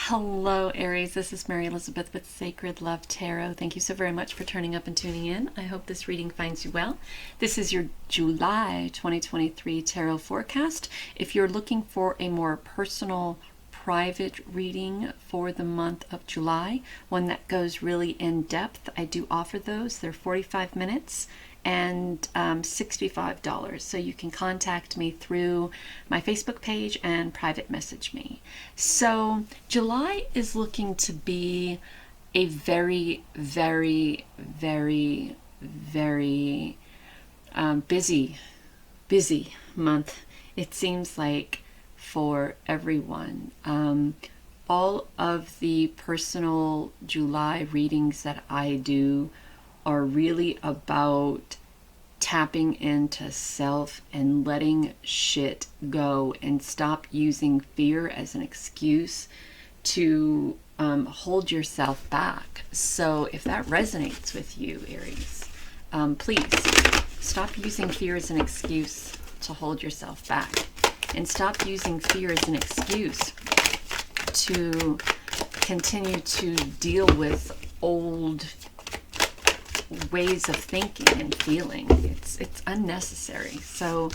Hello, Aries. This is Mary Elizabeth with Sacred Love Tarot. Thank you so very much for turning up and tuning in. I hope this reading finds you well. This is your July 2023 tarot forecast. If you're looking for a more personal, private reading for the month of July, one that goes really in depth, I do offer those. They're 45 minutes and $65. So you can contact me through my Facebook page and private message me. So July is looking to be a very, very, very, very busy month. It seems like for everyone. All of the personal July readings that I do are really about tapping into self and letting shit go and stop using fear as an excuse to hold yourself back. So if that resonates with you, Aries, please stop using fear as an excuse to hold yourself back, and stop using fear as an excuse to continue to deal with old ways of thinking and feeling. It's unnecessary. So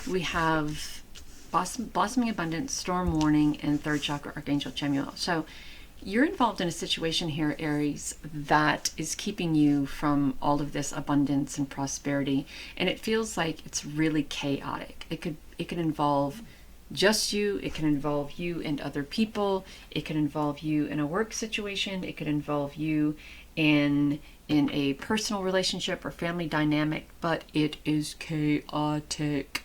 we have Blossoming Abundance, Storm Warning, and Third Chakra Archangel Chamuel. So you're involved in a situation here, Aries, that is keeping you from all of this abundance and prosperity, and it feels like it's really chaotic. It could involve just you, it can involve you and other people, it could involve you in a work situation, it could involve you in a personal relationship or family dynamic, but it is chaotic.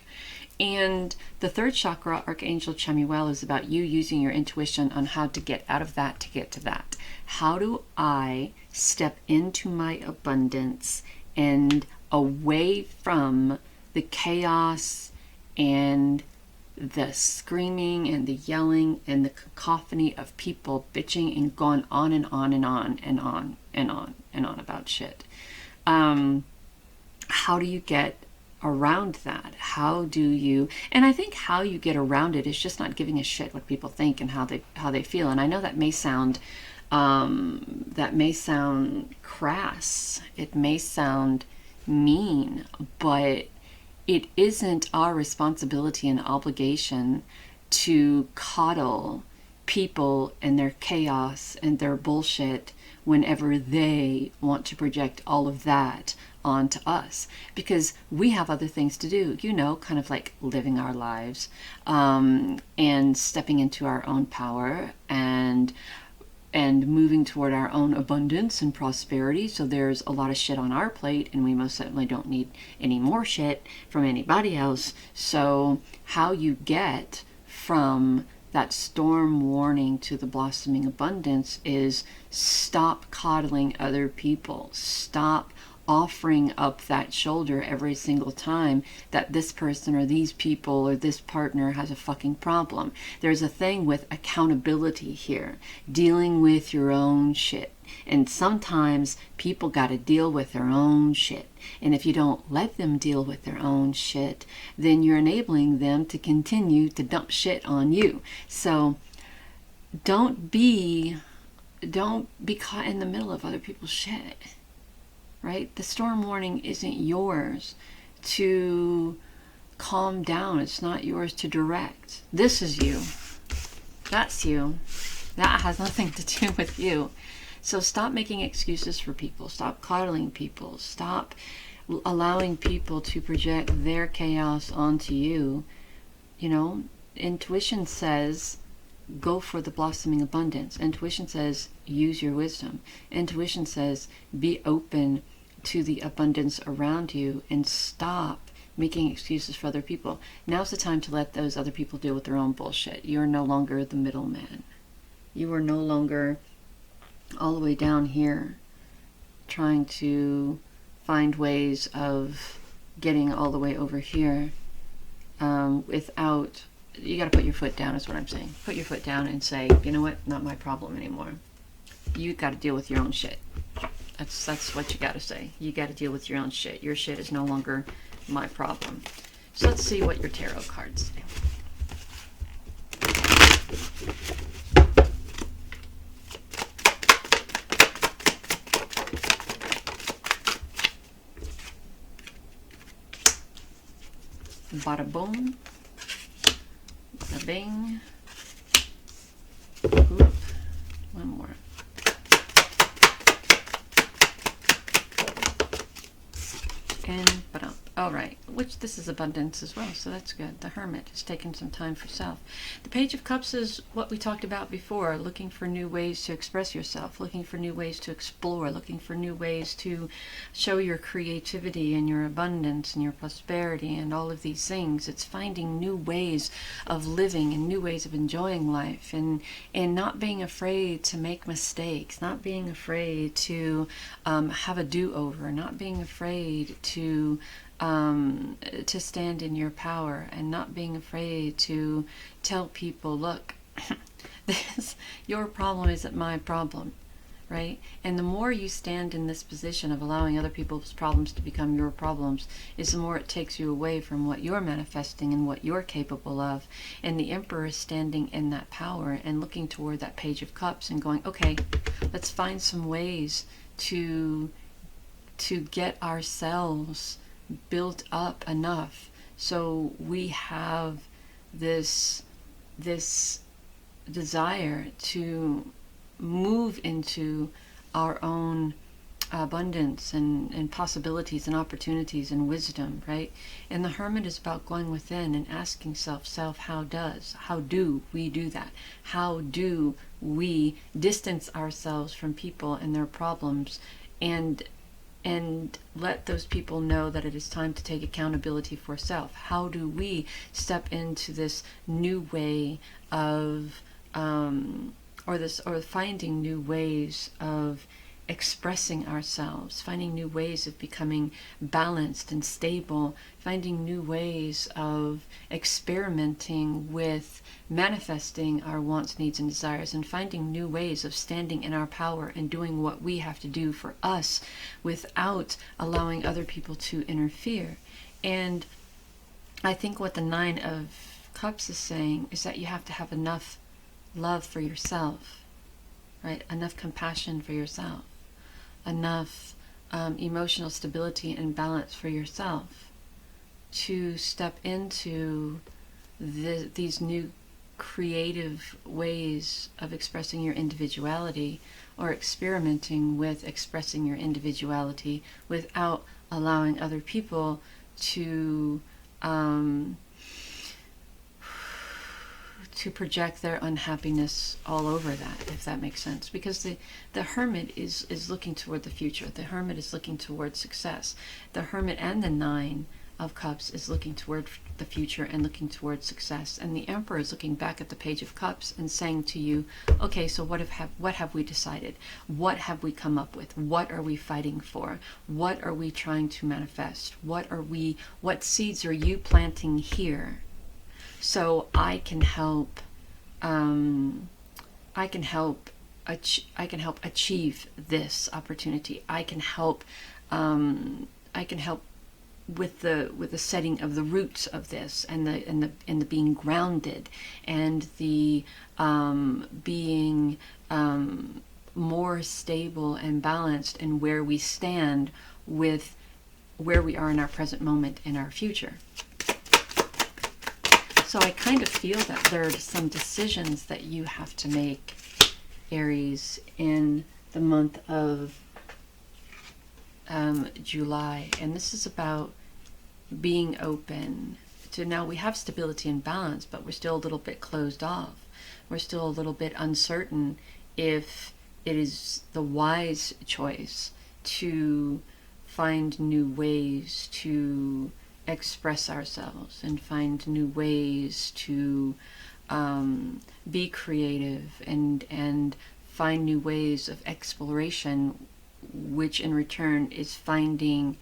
And the third chakra, Archangel Chamuel, is about you using your intuition on how to get out of that to get to that. How do I step into my abundance and away from the chaos and the screaming and the yelling and the cacophony of people bitching and going on and on and on and on and on and on about shit? How do you get around that? How do you, and I think how you get around it is just not giving a shit what people think and how they feel. And I know that may sound crass, it may sound mean, but it isn't our responsibility and obligation to coddle people and their chaos and their bullshit whenever they want to project all of that onto us, because we have other things to do, kind of like living our lives, and stepping into our own power and moving toward our own abundance and prosperity. So there's a lot of shit on our plate, and we most certainly don't need any more shit from anybody else. So how you get from that storm warning to the blossoming abundance is stop coddling other people. Stop offering up that shoulder every single time that this person or these people or this partner has a fucking problem. There's a thing with accountability here, dealing with your own shit. And sometimes people got to deal with their own shit. And if you don't let them deal with their own shit, then you're enabling them to continue to dump shit on you. So don't be caught in the middle of other people's shit. Right? The storm warning isn't yours to calm down. It's not yours to direct. This is you. That's you. That has nothing to do with you. So stop making excuses for people. Stop coddling people. Stop allowing people to project their chaos onto you. Intuition says go for the blossoming abundance. Intuition says use your wisdom. Intuition says be open to the abundance around you and stop making excuses for other people. Now's the time to let those other people deal with their own bullshit. You're no longer the middleman. You are no longer all the way down here trying to find ways of getting all the way over here without. You got to put your foot down is what I'm saying. Put your foot down and say, you know what, not my problem anymore. You got to deal with your own shit. That's what you got to say. You got to deal with your own shit. Your shit is no longer my problem. So let's see what your tarot cards say. Bada boom. Bada bing. Oop. One more. And ba-dum. All right, which this is abundance as well, so that's good. The Hermit is taking some time for self. The Page of Cups is what we talked about before, looking for new ways to express yourself, looking for new ways to explore, looking for new ways to show your creativity and your abundance and your prosperity and all of these things. It's finding new ways of living and new ways of enjoying life, and not being afraid to make mistakes, not being afraid to have a do-over, not being afraid to stand in your power, and not being afraid to tell people, look, your problem isn't my problem, right? And the more you stand in this position of allowing other people's problems to become your problems, is the more it takes you away from what you're manifesting and what you're capable of. And the Emperor is standing in that power and looking toward that Page of Cups and going, okay, let's find some ways to get ourselves built up enough so we have this desire to move into our own abundance and possibilities and opportunities and wisdom, right? And the Hermit is about going within and asking self, how do we do that? How do we distance ourselves from people and their problems, and let those people know that it is time to take accountability for self? How do we step into this new way of, or finding new ways of expressing ourselves, finding new ways of becoming balanced and stable, finding new ways of experimenting with manifesting our wants, needs, and desires, and finding new ways of standing in our power and doing what we have to do for us without allowing other people to interfere. And I think what the Nine of Cups is saying is that you have to have enough love for yourself, right? Enough compassion for yourself, enough emotional stability and balance for yourself to step into these new creative ways of expressing your individuality, or experimenting with expressing your individuality without allowing other people to project their unhappiness all over that, if that makes sense. Because the Hermit is looking toward the future. The Hermit is looking toward success. The Hermit and the Nine of Cups is looking toward the future and looking toward success. And the Emperor is looking back at the Page of Cups and saying to you, okay, so what have we decided? What have we come up with? What are we fighting for? What are we trying to manifest? What seeds are you planting here? So I can help achieve this opportunity. I can help with the setting of the roots of this, and the being grounded, and the being more stable and balanced in where we stand with where we are in our present moment and our future. So I kind of feel that there are some decisions that you have to make, Aries, in the month of July. And this is about being open to, now we have stability and balance, but we're still a little bit closed off. We're still a little bit uncertain if it is the wise choice to find new ways to express ourselves and find new ways to be creative and find new ways of exploration, which in return is finding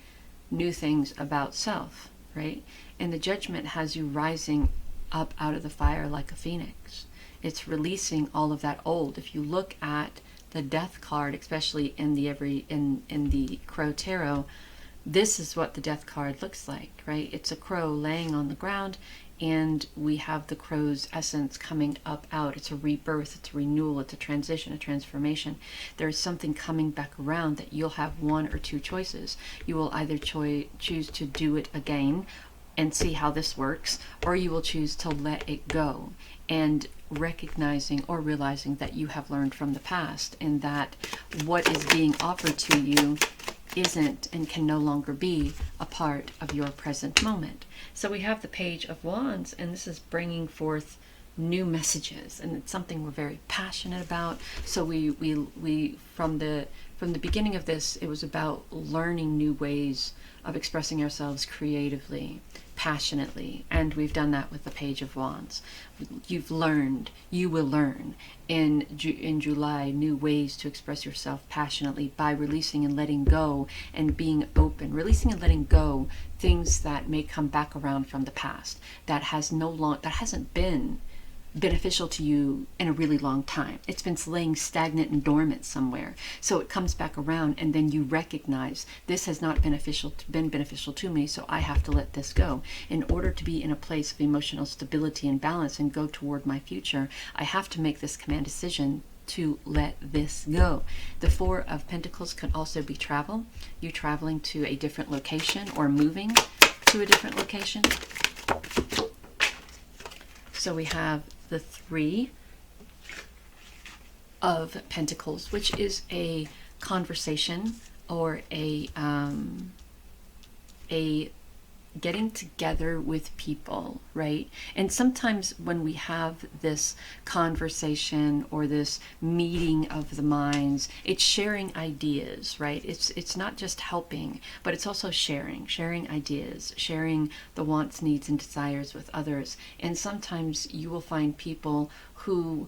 new things about self, right? And the Judgment has you rising up out of the fire like a phoenix. It's releasing all of that old. If you look at the Death card, especially in the Crow Tarot, this is what the Death card looks like, right? It's a crow laying on the ground, and we have the crow's essence coming up out. It's a rebirth, it's a renewal, it's a transition, a transformation. There's something coming back around that you'll have one or two choices. You will either choose to do it again, and see how this works, or you will choose to let it go and recognizing or realizing that you have learned from the past and that what is being offered to you isn't and can no longer be a part of your present moment. So we have the Page of Wands, and this is bringing forth new messages, and it's something we're very passionate about. So we from the beginning of this, it was about learning new ways of expressing ourselves creatively, passionately, and we've done that with the Page of Wands. You've learned, you will learn in July new ways to express yourself passionately by releasing and letting go and being open, releasing and letting go things that may come back around from the past that hasn't been beneficial to you in a really long time. It's been laying stagnant and dormant somewhere. So it comes back around, and then you recognize this has not been beneficial to me, so I have to let this go. In order to be in a place of emotional stability and balance and go toward my future, I have to make this command decision to let this go. The Four of Pentacles could also be travel. You traveling to a different location or moving to a different location. So we have the Three of Pentacles, which is a conversation or a getting together with people, right? And sometimes when we have this conversation or this meeting of the minds, it's sharing ideas, right? It's not just helping, but it's also sharing ideas, sharing the wants, needs, and desires with others. And sometimes you will find people who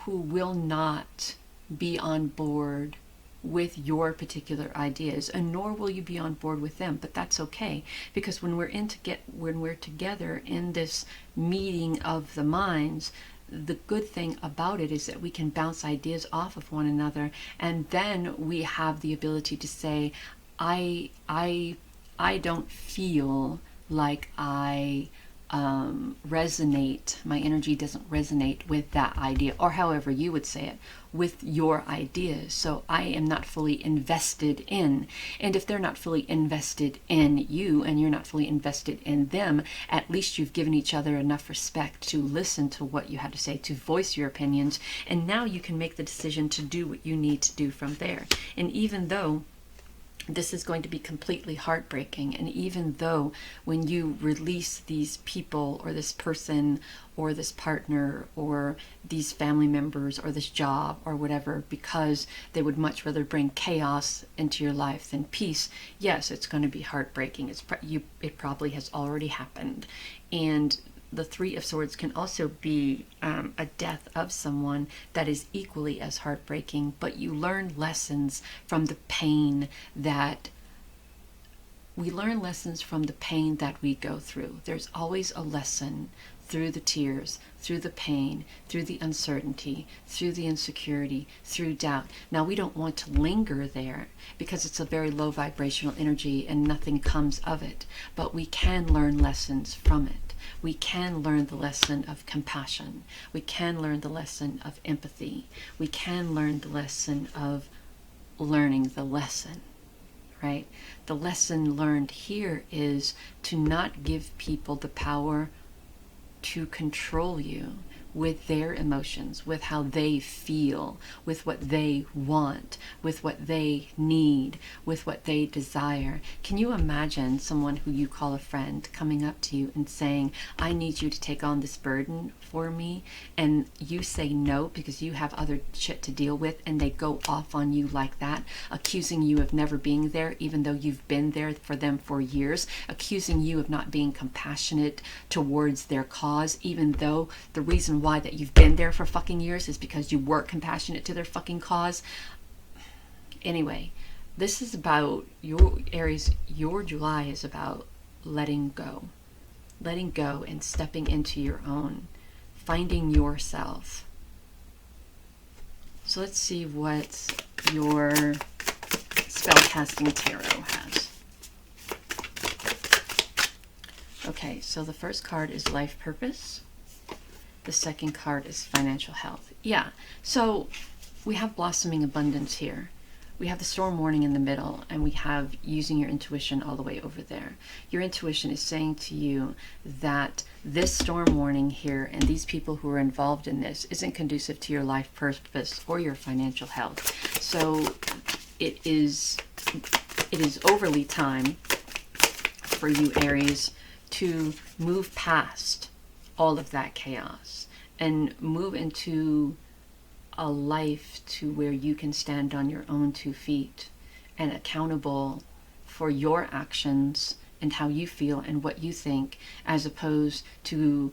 will not be on board with your particular ideas, and nor will you be on board with them, but that's okay, because when we're together in this meeting of the minds, the good thing about it is that we can bounce ideas off of one another, and then we have the ability to say, I don't feel like I resonate, my energy doesn't resonate with that idea, or however you would say it, with your ideas. So I am not fully invested in, and if they're not fully invested in you and you're not fully invested in them, at least you've given each other enough respect to listen to what you had to say, to voice your opinions, and now you can make the decision to do what you need to do from there. And even though this is going to be completely heartbreaking, and even though when you release these people or this person or this partner or these family members or this job or whatever, because they would much rather bring chaos into your life than peace, yes, it's going to be heartbreaking. It probably has already happened. And the Three of Swords can also be a death of someone that is equally as heartbreaking, but you learn lessons from the pain that we go through. There's always a lesson through the tears, through the pain, through the uncertainty, through the insecurity, through doubt. Now, we don't want to linger there because it's a very low vibrational energy and nothing comes of it, but we can learn lessons from it. We can learn the lesson of compassion. We can learn the lesson of empathy. We can learn the lesson of learning the lesson, right? The lesson learned here is to not give people the power to control you with their emotions, with how they feel, with what they want, with what they need, with what they desire. Can you imagine someone who you call a friend coming up to you and saying, I need you to take on this burden for me, and you say no because you have other shit to deal with, and they go off on you like that, accusing you of never being there even though you've been there for them for years, accusing you of not being compassionate towards their cause, even though the reason why that you've been there for fucking years is because you were compassionate to their fucking cause. Anyway, this is about your Aries. Your July is about letting go and stepping into your own, finding yourself. So let's see what your spellcasting tarot has. Okay, so the first card is life purpose. The second card is financial health. Yeah, so we have blossoming abundance here. we have the storm warning in the middle, and we have using your intuition all the way over there. Your intuition is saying to you that this storm warning here and these people who are involved in this isn't conducive to your life purpose or your financial health. So it is overly time for you, Aries, to move past all of that chaos and move into a life to where you can stand on your own 2 feet and accountable for your actions and how you feel and what you think, as opposed to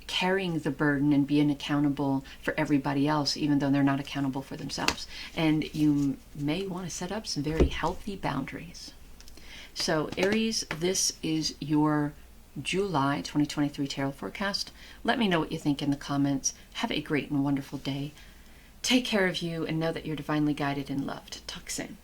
carrying the burden and being accountable for everybody else, even though they're not accountable for themselves. And you may want to set up some very healthy boundaries. So Aries, this is your July 2023 tarot forecast. Let me know what you think in the comments. Have a great and wonderful day. Take care of you and know that you're divinely guided and loved. Talk soon.